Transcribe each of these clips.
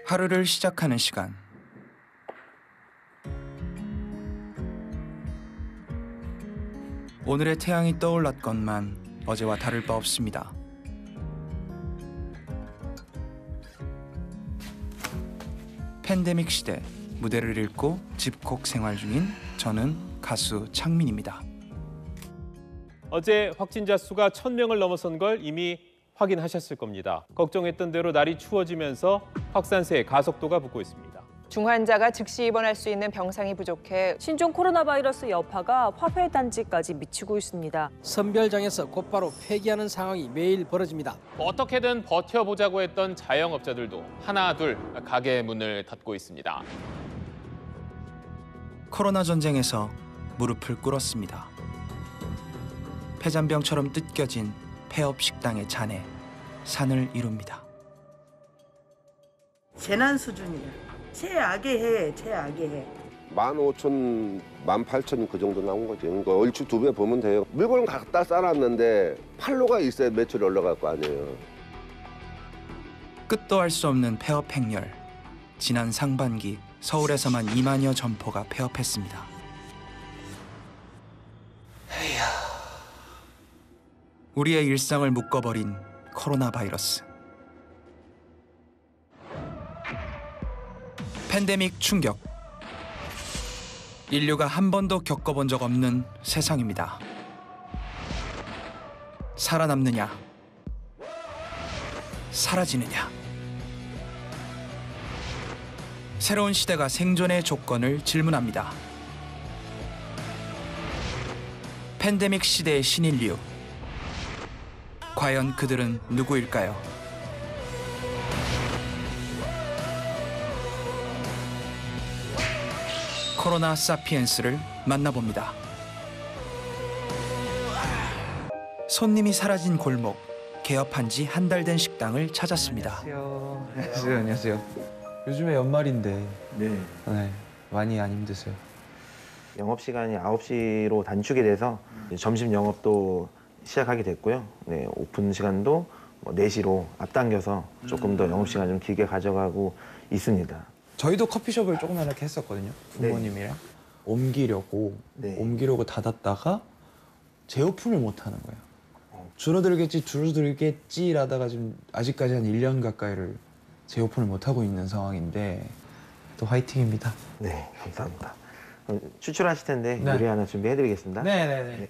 하루를 시작하는 시간. 오늘의 태양이 떠올랐건만 어제와 다를 바 없습니다. 팬데믹 시대 무대를 잃고 집콕 생활 중인 저는 가수 창민입니다. 어제 확진자 수가 1,000명을 넘어선 걸 이미 확인하셨을 겁니다. 걱정했던 대로 날이 추워지면서 확산세에 가속도가 붙고 있습니다. 중환자가 즉시 입원할 수 있는 병상이 부족해 신종 코로나 바이러스 여파가 화훼 단지까지 미치고 있습니다. 선별장에서 곧바로 폐기하는 상황이 매일 벌어집니다. 어떻게든 버텨보자고 했던 자영업자들도 하나 둘 가게 문을 닫고 있습니다. 코로나 전쟁에서 무릎을 꿇었습니다. 폐잔병처럼 뜯겨진 폐업 식당의 잔해 산을 이룹니다. 재난 수준이야. 최악의 해, 최악의 해. 15,000, 18,000 그 정도 나온 거지. 그러니까 얼추 2배 보면 돼요. 물건 갖다 쌓아놨는데 판로가 있어야 매출이 올라갈 거 아니에요. 끝도 할 수 없는 폐업 행렬. 지난 상반기 서울에서만 2만여 점포가 폐업했습니다. 우리의 일상을 묶어버린 코로나 바이러스. 팬데믹 충격. 인류가 한 번도 겪어본 적 없는 세상입니다. 살아남느냐, 사라지느냐. 새로운 시대가 생존의 조건을 질문합니다. 팬데믹 시대의 신인류. 과연 그들은 누구일까요? 코로나 사피엔스를 만나봅니다. 손님이 사라진 골목, 개업한 지 한 달 된 식당을 찾았습니다. 안녕하세요. 안녕하세요. 요즘에 연말인데 네, 많이 안 힘드세요? 영업시간이 9시로 단축이 돼서 점심 영업도 시작하게 됐고요. 네, 오픈 시간도 4시로 앞당겨서 조금 더 영업시간 좀 길게 가져가고 있습니다. 저희도 커피숍을 조그맣게 이렇게 했었거든요. 부모님이랑. 옮기려고 닫았다가 재오픈을 못 하는 거예요. 줄어들겠지라다가 지금 아직까지 한 1년 가까이를 재오픈을 못 하고 있는 상황인데 또 화이팅입니다. 네, 감사합니다. 추출하실 텐데 요리 하나 준비해드리겠습니다. 네네네.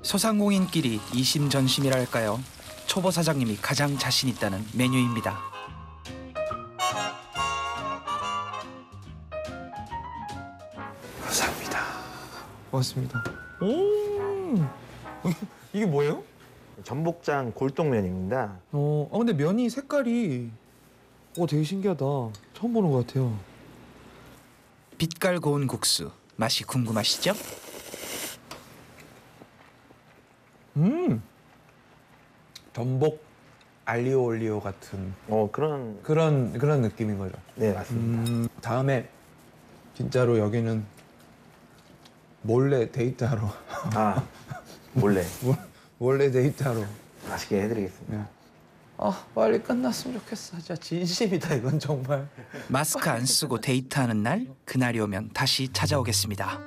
소상공인끼리 이심전심이랄까요? 초보 사장님이 가장 자신 있다는 메뉴입니다. 감사합니다. 고맙습니다. 오, 이게 뭐예요? 전복장 골동면입니다. 근데 면이 색깔이 되게 신기하다. 처음 보는 것 같아요. 빛깔 고운 국수, 맛이 궁금하시죠? 전복 알리오 올리오 같은 그런 느낌인 거죠. 네, 맞습니다. 다음에 진짜로 여기는 몰래 데이트하러. 몰래 데이트하러. 맛있게 해드리겠습니다. 빨리 끝났으면 좋겠어. 진짜 진심이다 이건 정말. 마스크 안 쓰고 데이트하는 날, 그날이 오면 다시 찾아오겠습니다.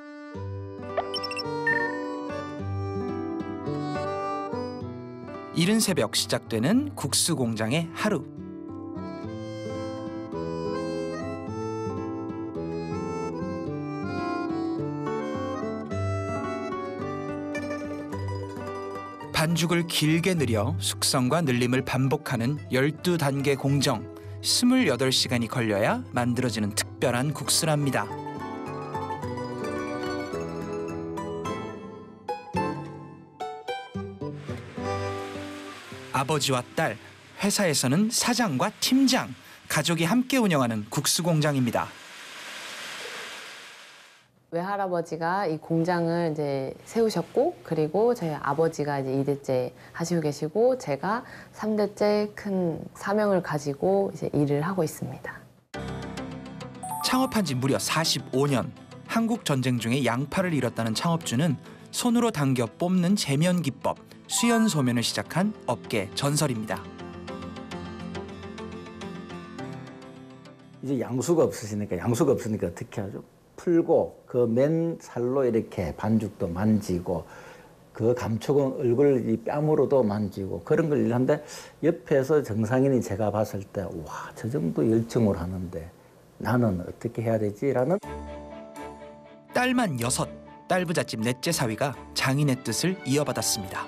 이른 새벽 시작되는 국수 공장의 하루. 반죽을 길게 늘여 숙성과 늘림을 반복하는 12단계 공정. 28시간이 걸려야 만들어지는 특별한 국수랍니다. 아버지와 딸, 회사에서는 사장과 팀장, 가족이 함께 운영하는 국수 공장입니다. 외할아버지가 이 공장을 이제 세우셨고, 그리고 저희 아버지가 이제 2대째 하시고 계시고, 제가 3대째 큰 사명을 가지고 이제 일을 하고 있습니다. 창업한 지 무려 45년. 한국 전쟁 중에 양파를 잃었다는 창업주는 손으로 당겨 뽑는 제면 기법, 수연 소면을 시작한 업계 전설입니다. 이제 양수가 없으니까 어떻게 하죠? 풀고 그 맨살로 이렇게 반죽도 만지고 그 감촉은 얼굴 이 뺨으로도 만지고 그런 걸 하는데 옆에서 정상인이 제가 봤을 때 와, 저 정도 열정을 하는데 나는 어떻게 해야 되지라는 딸만 6, 딸부잣집 넷째 사위가 장인의 뜻을 이어받았습니다.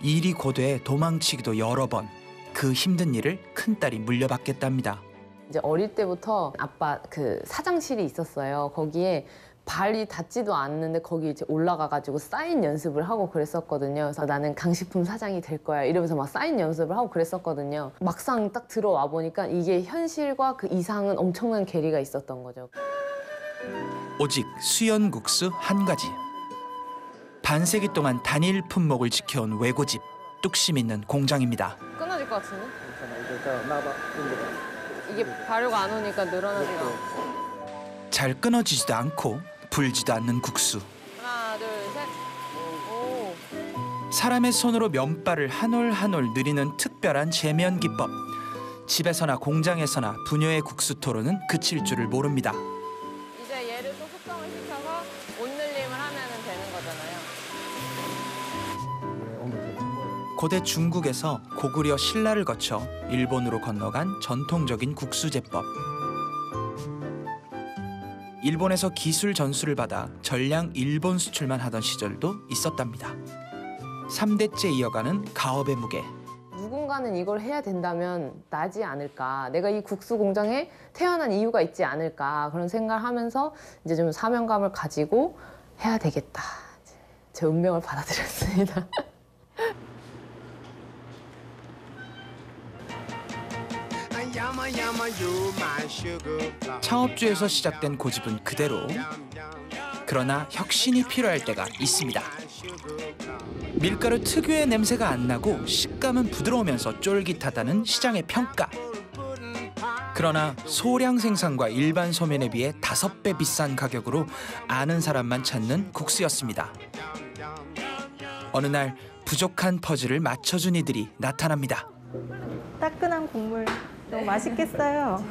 일이 고돼 도망치기도 여러 번. 그 힘든 일을 큰딸이 물려받겠답니다. 이제 어릴 때부터 아빠 그 사장실이 있었어요. 거기에 발이 닿지도 않는데 거기 이제 올라가가지고 사인 연습을 하고 그랬었거든요. 그래서 나는 강식품 사장이 될 거야 이러면서 막 사인 연습을 하고 그랬었거든요. 막상 딱 들어와 보니까 이게 현실과 그 이상은 엄청난 괴리가 있었던 거죠. 오직 수연국수 한 가지. 반세기 동안 단일 품목을 지켜온 외고집, 뚝심 있는 공장입니다. 끊어질 것 같은데? 이게 발효가 안 오니까 늘어나지가 않고. 잘 끊어지지도 않고 불지도 않는 국수. 하나, 둘, 셋. 오. 사람의 손으로 면발을 한 올 한 올 늘리는 특별한 제면 기법. 집에서나 공장에서나 부녀의 국수 토론은 그칠 줄을 모릅니다. 이제 얘를 또 숙성을 시켜서 온늘림을 하면 되는 거잖아요. 고대 중국에서 고구려 신라를 거쳐 일본으로 건너간 전통적인 국수 제법. 일본에서 기술 전수를 받아 전량 일본 수출만 하던 시절도 있었답니다. 3대째 이어가는 가업의 무게. 누군가는 이걸 해야 된다면 나지 않을까. 내가 이 국수 공장에 태어난 이유가 있지 않을까. 그런 생각을 하면서 이제 좀 사명감을 가지고 해야 되겠다. 제 운명을 받아들였습니다. 창업주에서 시작된 고집은 그대로. 그러나 혁신이 필요할 때가 있습니다. 밀가루 특유의 냄새가 안 나고 식감은 부드러우면서 쫄깃하다는 시장의 평가. 그러나 소량 생산과 일반 소면에 비해 5배 비싼 가격으로 아는 사람만 찾는 국수였습니다. 어느 날 부족한 퍼즐을 맞춰준 이들이 나타납니다. 따끈한 국물 너무 맛있겠어요.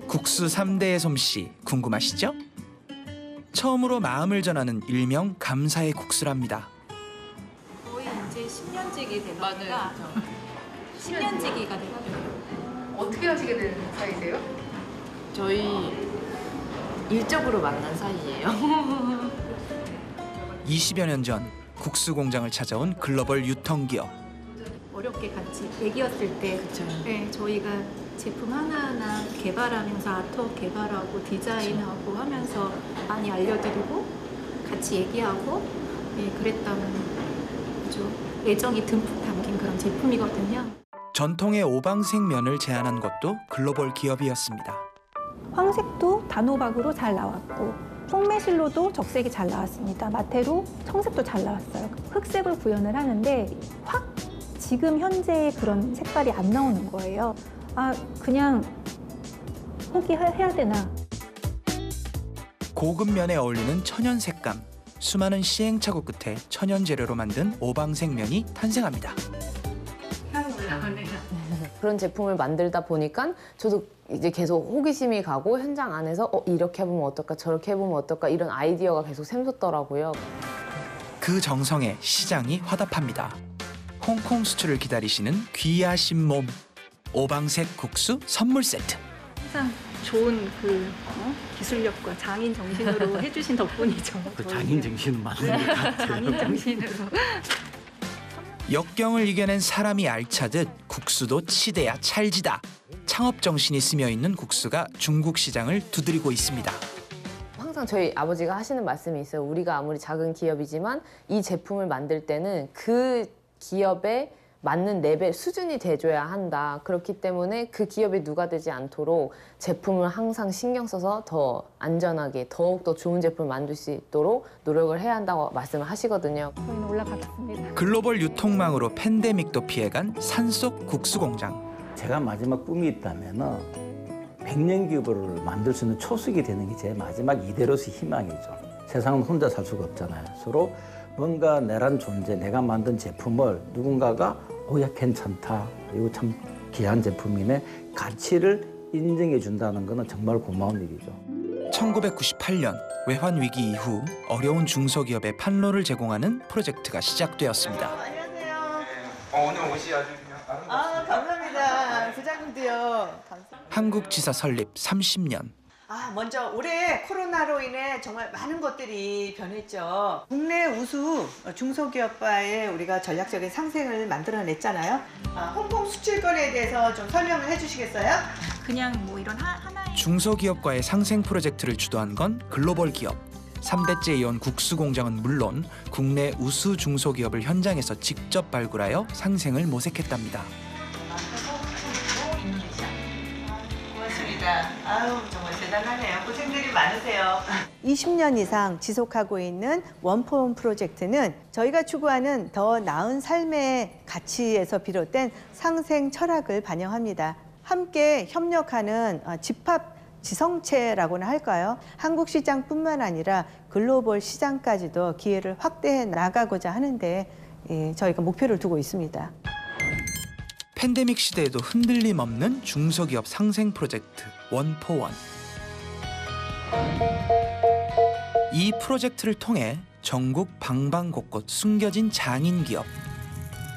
국수 3대의 솜씨 궁금하시죠? 처음으로 마음을 전하는 일명 감사의 국수랍니다. 거의 이제 10년지기 되니까 10년지기가 돼가지고. 어떻게 하시게 된 사이세요? 저희 일적으로 만난 사이예요. 20여 년 전 국수 공장을 찾아온 글로벌 유통기업. 어렵게 같이 애기였을 때 네, 저희가 제품 하나하나 개발하면서 아트웍 개발하고 디자인하고 하면서 많이 알려드리고 같이 얘기하고 그랬던 아주 애정이 듬뿍 담긴 그런 제품이거든요. 전통의 오방색면을 제안한 것도 글로벌 기업이었습니다. 황색도 단호박으로 잘 나왔고 콩매실로도 적색이 잘 나왔습니다. 마테로 청색도 잘 나왔어요. 흑색을 구현을 하는데 확 지금 현재의 그런 색깔이 안 나오는 거예요. 아, 그냥 포기해야 되나. 고급 면에 어울리는 천연 색감. 수많은 시행착오 끝에 천연 재료로 만든 오방색면이 탄생합니다. 그런 제품을 만들다 보니까 저도 이제 계속 호기심이 가고 현장 안에서 이렇게 해보면 어떨까 저렇게 해보면 어떨까 이런 아이디어가 계속 샘솟더라고요. 그 정성에 시장이 화답합니다. 홍콩 수출을 기다리시는 귀하신 몸. 오방색 국수 선물 세트. 항상 좋은 기술력과 장인 정신으로 해주신 덕분이죠. 그 장인 정신은 맞는 것 같아요. 장인 정신으로. 역경을 이겨낸 사람이 알차듯 국수도 치대야 찰지다. 창업 정신이 스며 있는 국수가 중국 시장을 두드리고 있습니다. 항상 저희 아버지가 하시는 말씀이 있어요. 우리가 아무리 작은 기업이지만 이 제품을 만들 때는 그 기업의 맞는 레벨 수준이 돼줘야 한다. 그렇기 때문에 그 기업에 누가 되지 않도록 제품을 항상 신경 써서 더 안전하게 더욱더 좋은 제품을 만들 수 있도록 노력을 해야 한다고 말씀을 하시거든요. 저희는 올라가겠습니다. 글로벌 유통망으로 팬데믹도 피해간 산속 국수 공장. 제가 마지막 꿈이 있다면 100년 기업을 만들 수 있는 초석이 되는 게 제 마지막 이대로서의 희망이죠. 세상은 혼자 살 수가 없잖아요. 서로 뭔가 내란 존재, 내가 만든 제품을 누군가가 야 괜찮다, 이거 참 귀한 제품이네, 가치를 인정해 준다는 거는 정말 고마운 일이죠. 1998년 외환 위기 이후 어려운 중소기업에 판로를 제공하는 프로젝트가 시작되었습니다. 안녕하세요. 오늘 옷이 아주 그냥 감사합니다. 부장님도요. 감사합니다. 한국지사 설립 30년. 먼저 올해 코로나로 인해 정말 많은 것들이 변했죠. 국내 우수 중소기업과의 우리가 전략적인 상생을 만들어냈잖아요. 홍콩 수출거래에 대해서 좀 설명을 해주시겠어요? 그냥 뭐 이런 하나의 중소기업과의 상생 프로젝트를 주도한 건 글로벌 기업. 3대째 이온 국수 공장은 물론 국내 우수 중소기업을 현장에서 직접 발굴하여 상생을 모색했답니다. 고맙습니다. 정말 대단하네요. 고생들이 많으세요. 20년 이상 지속하고 있는 원포원 프로젝트는 저희가 추구하는 더 나은 삶의 가치에서 비롯된 상생 철학을 반영합니다. 함께 협력하는 집합 지성체라고나 할까요? 한국 시장뿐만 아니라 글로벌 시장까지도 기회를 확대해 나가고자 하는데 저희가 목표를 두고 있습니다. 팬데믹 시대에도 흔들림 없는 중소기업 상생 프로젝트 원포원. 이 프로젝트를 통해 전국 방방곳곳 숨겨진 장인 기업,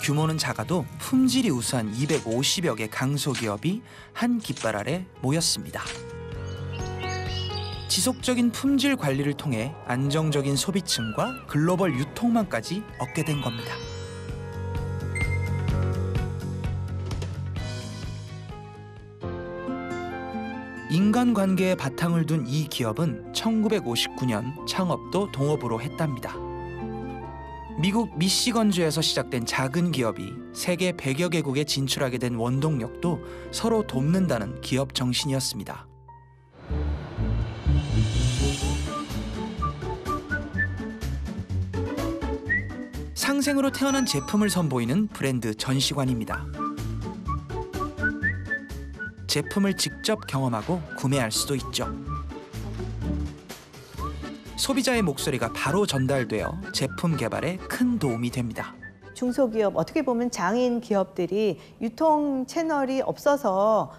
규모는 작아도 품질이 우수한 250여 개 강소기업이 한 깃발 아래 모였습니다. 지속적인 품질 관리를 통해 안정적인 소비층과 글로벌 유통망까지 얻게 된 겁니다. 인간관계에 바탕을 둔 이 기업은 1959년 창업도 동업으로 했답니다. 미국 미시건주에서 시작된 작은 기업이 세계 100여 개국에 진출하게 된 원동력도 서로 돕는다는 기업 정신이었습니다. 상생으로 태어난 제품을 선보이는 브랜드 전시관입니다. 제품을 직접 경험하고 구매할 수도 있죠. 소비자의 목소리가 바로 전달되어 제품 개발에 큰 도움이 됩니다. 중소기업, 어떻게 보면 장인 기업들이 유통 채널이 없어서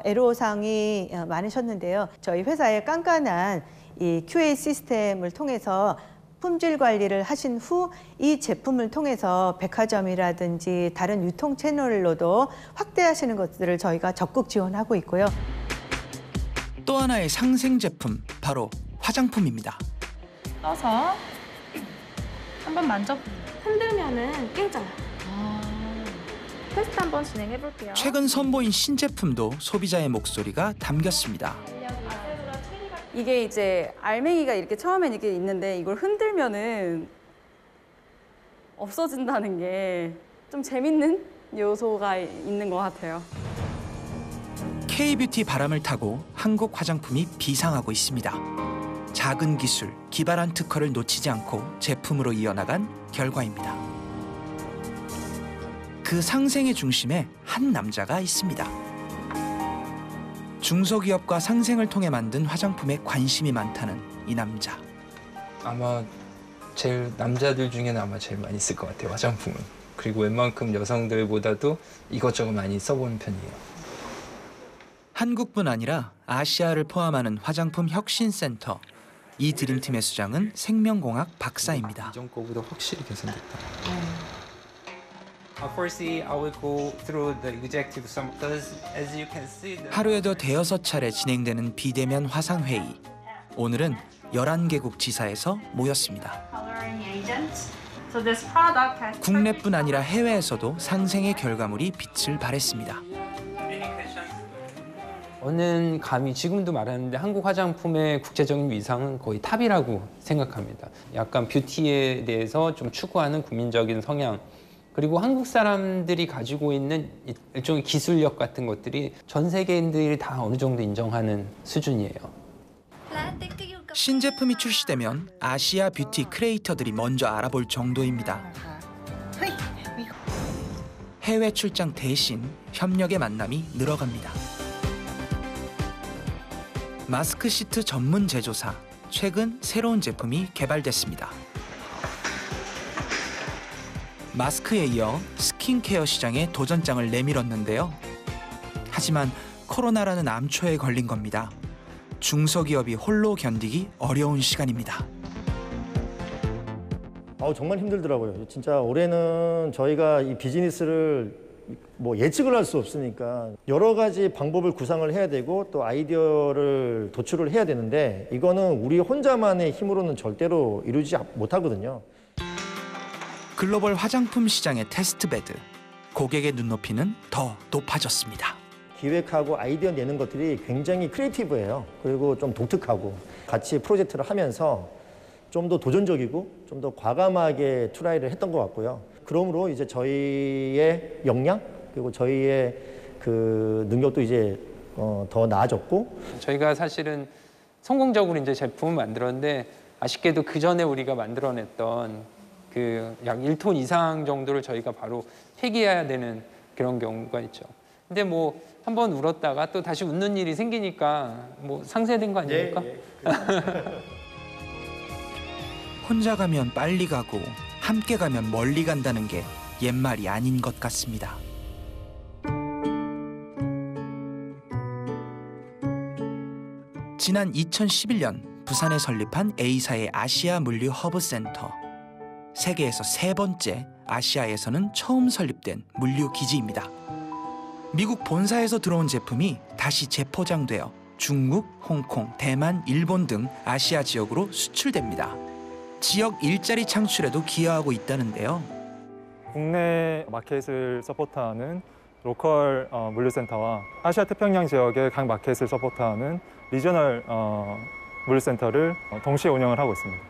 애로사항이 많으셨는데요. 저희 회사의 깐깐한 이 QA 시스템을 통해서 품질 관리를 하신 후 이 제품을 통해서 백화점이라든지 다른 유통 채널로도 확대하시는 것들을 저희가 적극 지원하고 있고요. 또 하나의 상생 제품, 바로 화장품입니다. 떠서 한번 만져 흔들면은 깨져요. 테스트 한번 진행해 볼게요. 최근 선보인 신제품도 소비자의 목소리가 담겼습니다. 이게 이제 알맹이가 이렇게 처음엔 이렇게 있는데 이걸 흔들면은 없어진다는 게 좀 재밌는 요소가 있는 것 같아요. K-뷰티 바람을 타고 한국 화장품이 비상하고 있습니다. 작은 기술, 기발한 특허를 놓치지 않고 제품으로 이어나간 결과입니다. 그 상생의 중심에 한 남자가 있습니다. 중소기업과 상생을 통해 만든 화장품에 관심이 많다는 이 남자. 아마 제일 남자들 중에는 아마 제일 많이 쓸 것 같아요, 화장품은. 그리고 웬만큼 여성들보다도 이것저것 많이 써보는 편이에요. 한국뿐 아니라 아시아를 포함하는 화장품 혁신센터. 이 드림팀의 수장은 생명공학 박사입니다. 이전 거보다 확실히 개선됐다. Firstly, I will go through the executive summary because as you can see, 하루에도 대여섯 차례 진행되는 비대면 화상회의. 오늘은 11개국 지사에서 모였습니다. 국내뿐 아니라 해외에서도 상생의 결과물이 빛을 발했습니다. 저는 감히 지금도 말하는데 한국 화장품의 국제적인 위상은 거의 탑이라고 생각합니다. 약간 뷰티에 대해서 좀 추구하는 국민적인 성향, 그리고 한국 사람들이 가지고 있는 일종의 기술력 같은 것들이 전 세계인들이 다 어느 정도 인정하는 수준이에요. 신제품이 출시되면 아시아 뷰티 크리에이터들이 먼저 알아볼 정도입니다. 해외 출장 대신 협력의 만남이 늘어갑니다. 마스크 시트 전문 제조사, 최근 새로운 제품이 개발됐습니다. 마스크에 이어 스킨케어 시장에 도전장을 내밀었는데요. 하지만 코로나라는 암초에 걸린 겁니다. 중소기업이 홀로 견디기 어려운 시간입니다. 정말 힘들더라고요. 진짜 올해는 저희가 이 비즈니스를 뭐 예측을 할 수 없으니까 여러 가지 방법을 구상을 해야 되고 또 아이디어를 도출을 해야 되는데 이거는 우리 혼자만의 힘으로는 절대로 이루지 못하거든요. 글로벌 화장품 시장의 테스트베드, 고객의 눈높이는 더 높아졌습니다. 기획하고 아이디어 내는 것들이 굉장히 크리에이티브해요. 그리고 좀 독특하고 같이 프로젝트를 하면서 좀 더 도전적이고 좀 더 과감하게 트라이를 했던 것 같고요. 그러므로 이제 저희의 역량 그리고 저희의 그 능력도 이제 더 나아졌고 저희가 사실은 성공적으로 이제 제품을 만들었는데 아쉽게도 그 전에 우리가 만들어냈던 그 약 1톤 이상 정도를 저희가 바로 폐기해야 되는 그런 경우가 있죠. 근데 뭐 한번 울었다가 또 다시 웃는 일이 생기니까 뭐 상쇄된 거 아닙니까? 혼자 가면 빨리 가고 함께 가면 멀리 간다는 게 옛말이 아닌 것 같습니다. 지난 2011년 부산에 설립한 A사의 아시아 물류 허브 센터. 세계에서 3번째, 아시아에서는 처음 설립된 물류 기지입니다. 미국 본사에서 들어온 제품이 다시 재포장되어 중국, 홍콩, 대만, 일본 등 아시아 지역으로 수출됩니다. 지역 일자리 창출에도 기여하고 있다는데요. 국내 마켓을 서포트하는 로컬 물류센터와 아시아 태평양 지역의 각 마켓을 서포트하는 리저널 물류센터를 동시에 운영을 하고 있습니다.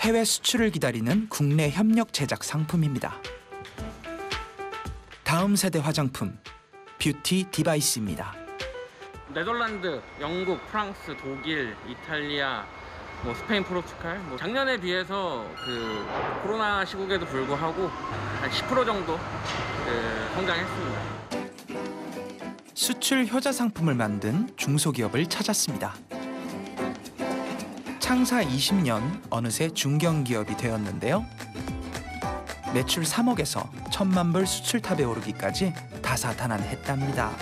해외 수출을 기다리는 국내 협력 제작 상품입니다. 다음 세대 화장품, 뷰티 디바이스입니다. 네덜란드, 영국, 프랑스, 독일, 이탈리아, 스페인, 포르투갈 작년에 비해서 그 코로나 시국에도 불구하고 한 10% 정도 성장했습니다. 수출 효자 상품을 만든 중소기업을 찾았습니다. 창사 20년 어느새 중견기업이 되었는데요. 매출 3억에서 1,000만 불 수출탑에 오르기까지 다사다난했답니다.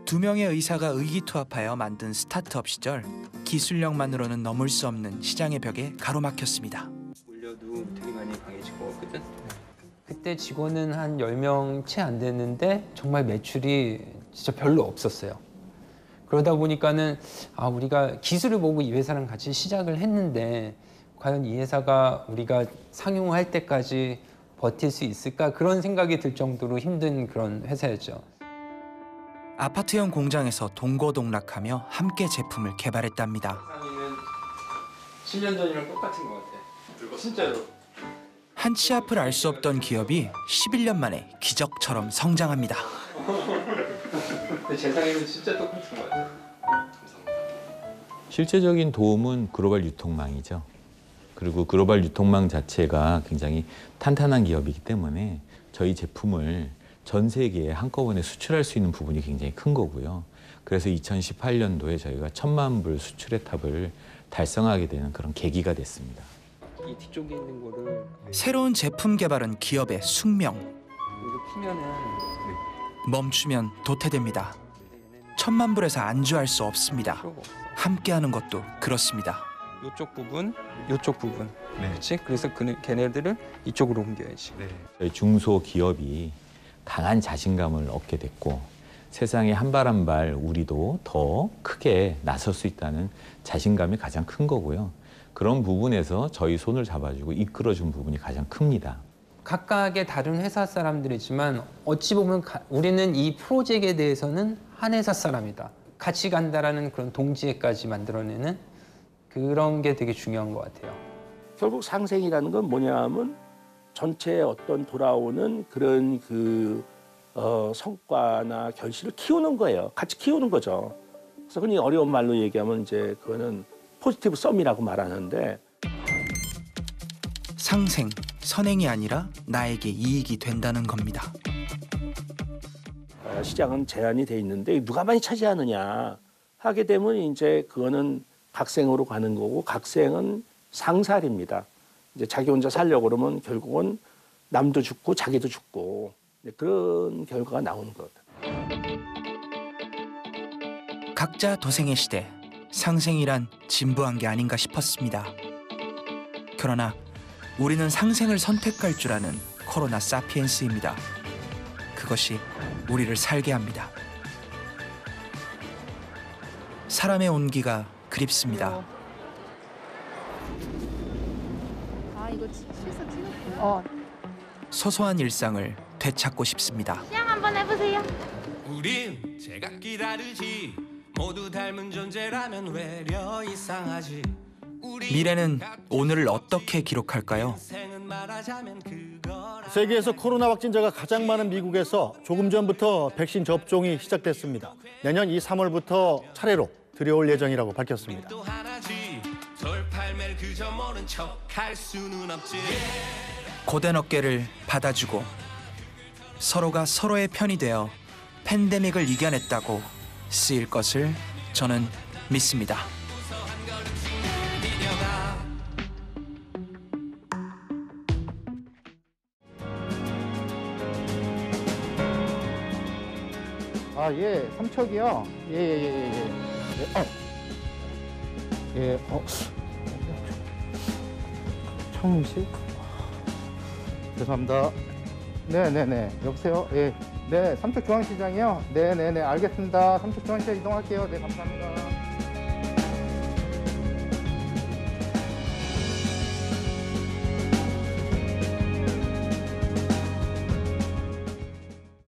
2명의 의사가 의기투합하여 만든 스타트업 시절 기술력만으로는 넘을 수 없는 시장의 벽에 가로막혔습니다. 물려도 되게 많이 강해지고 거든. 그때 직원은 한 10명 채 안 됐는데 정말 매출이 진짜 별로 없었어요. 그러다 보니까는 우리가 기술을 보고 이 회사랑 같이 시작을 했는데 과연 이 회사가 우리가 상용할 때까지 버틸 수 있을까? 그런 생각이 들 정도로 힘든 그런 회사였죠. 아파트형 공장에서 동고동락하며 함께 제품을 개발했답니다. 10년 전이랑 똑같은 것 같아. 진짜로. 한치 앞을 알 수 없던 기업이 11년 만에 기적처럼 성장합니다. 제 생각에는 진짜 똑같은 것 같아요. 실제적인 도움은 글로벌 유통망이죠. 그리고 글로벌 유통망 자체가 굉장히 탄탄한 기업이기 때문에 저희 제품을 전 세계에 한꺼번에 수출할 수 있는 부분이 굉장히 큰 거고요. 그래서 2018년도에 저희가 1,000만 불 수출의 탑을 달성하게 되는 그런 계기가 됐습니다. 이 뒤쪽에 있는 거를 새로운 제품 개발은 기업의 숙명. 이렇게 피면은 멈추면 도태됩니다. 1,000만 불에서 안주할 수 없습니다. 함께하는 것도 그렇습니다. 이쪽 부분, 이쪽 부분. 그렇지? 그래서 걔네들을 이쪽으로 옮겨야지. 저희 중소기업이 강한 자신감을 얻게 됐고 세상에 한 발 한 발 우리도 더 크게 나설 수 있다는 자신감이 가장 큰 거고요. 그런 부분에서 저희 손을 잡아주고 이끌어준 부분이 가장 큽니다. 각각의 다른 회사 사람들이지만 어찌 보면 우리는 이 프로젝트에 대해서는 한 회사 사람이다. 같이 간다라는 그런 동지애까지 만들어내는 그런 게 되게 중요한 것 같아요. 결국 상생이라는 건 뭐냐 하면 전체의 어떤 돌아오는 그런 성과나 결실을 키우는 거예요. 같이 키우는 거죠. 그래서 흔히 어려운 말로 얘기하면 이제 그거는 포지티브 썸이라고 말하는데 상생, 선행이 아니라 나에게 이익이 된다는 겁니다. 시장은 제한이 돼 있는데 누가 많이 차지하느냐 하게 되면 이제 그거는 각생으로 가는 거고 각생은 상살입니다. 이제 자기 혼자 살려고 그러면 결국은 남도 죽고 자기도 죽고 그런 결과가 나오는 것 같아요. 각자 도생의 시대, 상생이란 진부한 게 아닌가 싶었습니다. 그러나 우리는 상생을 선택할 줄 아는 코로나 사피엔스입니다. 그것이 우리를 살게 합니다. 사람의 온기가 그립습니다. 아, 이거 실사 찍었고요. 소소한 일상을 되찾고 싶습니다. 시향 한번 해보세요. 우린 제각기 다르지 모두 닮은 존재라면 외려 이상하지 미래는 오늘을 어떻게 기록할까요? 세계에서 코로나 확진자가 가장 많은 미국에서 조금 전부터 백신 접종이 시작됐습니다. 내년 이 3월부터 차례로 들여올 예정이라고 밝혔습니다. 고된 어깨를 받아주고 서로가 서로의 편이 되어 팬데믹을 이겨냈다고 쓰일 것을 저는 믿습니다. 아, 예, 삼척이요. 예. 청시? 죄송합니다. 네네네. 여보세요? 예. 네, 삼척중앙시장이요? 네네네. 알겠습니다. 삼척중앙시장 이동할게요. 네, 감사합니다.